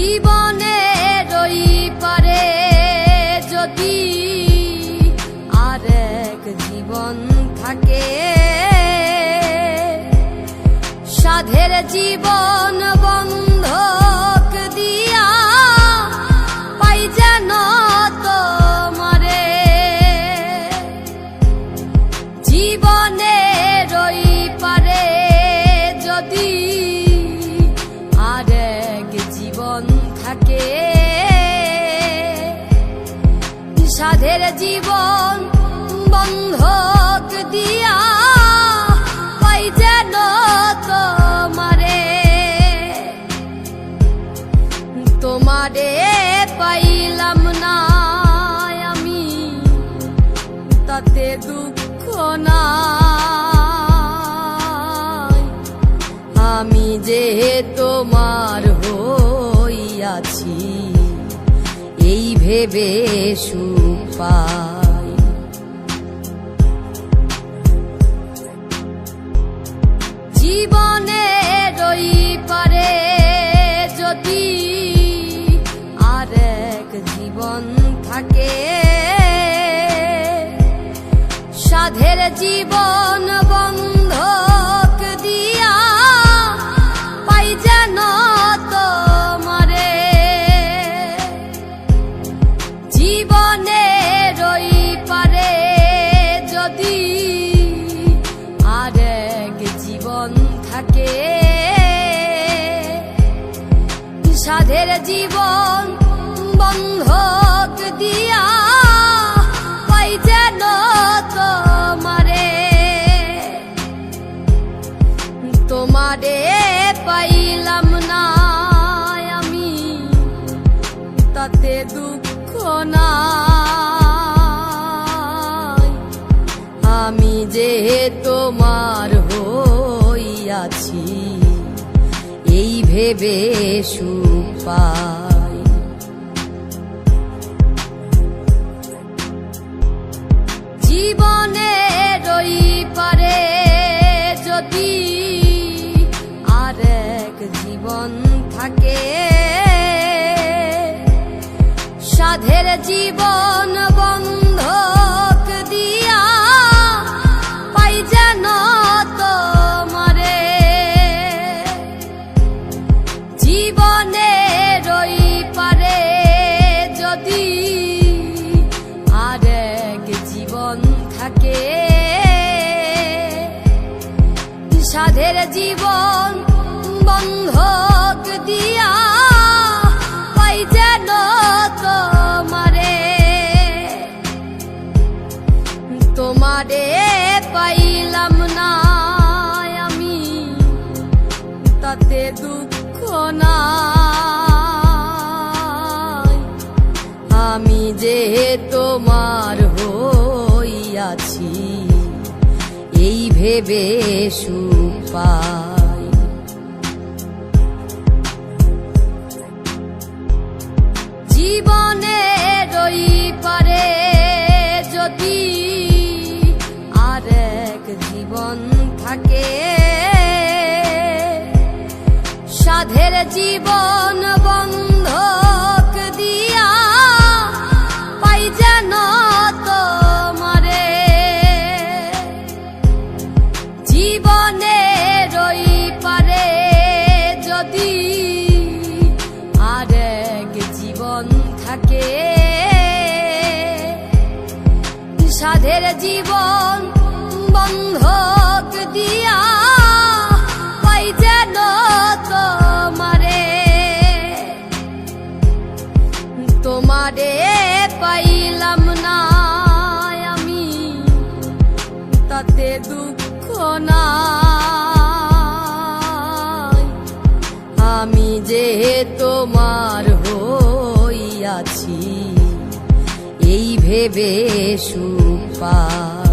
জীবনের ওই পারে যদি আরেক জীবন থাকে, সাধের জীবন বন্ধক দিয়া পাই যেন তোমারে। জীবনের ওই পারে যদি আরেক জীবন থাকে, সাধের জীবন বন্ধক দিয়া পাই যেন তোমারে। তোমারে পাইলাম না আমি, তাতে দুঃখ নাই। আমি যে তোমার হইয়াছি এই ভেবে সুখ পাই। জীবনের ওই পারে যদি আরেক জীবন থাকে, সাধের জীবন বন্ধক দিয়া পাই যেন তোমারে। জীবনের ওই পারে যদি আরেক জীবন থাকে, সাধের জীবন বন্ধক দিয়া পাই যেন তোমারে। তোমারে পাইলাম না আমি, তাতে দুঃখ নাই। আমি যে তোমার হইয়াছি এই ভেবে সুখ পাই। জীবনের ওই পারে যদি আরেক জীবন থাকে, সাধের জীবন বন্ধক দিয়া পাই যেন তোমারে। জীবনের ওই পারে যদি আরেক জীবন থাকে, সাধের জীবন বন্ধক দিয়া পাই যেন তোমারে। তোমারে পাইলাম না আমি, তাতে দুঃখ নাই। আমি যে তোমার হইয়াছি এই ভেবে সুখ পাই। জীবনের ওই পারে যদি আরেক জীবন থাকে, সাধের জীবন বন্ধক দিয়া পাই যেন তোমারে। জীবনের ওই পারে যদি আরেক জীবন থাকে, সাধের জীবন বন্ধক দিয়া পাই যেন তোমারে। তোমারে পাইলাম না আমি, তাতে দুঃখ নাই। আমি যে তোমার হইয়াছি এই ভেবে সুখ পাই।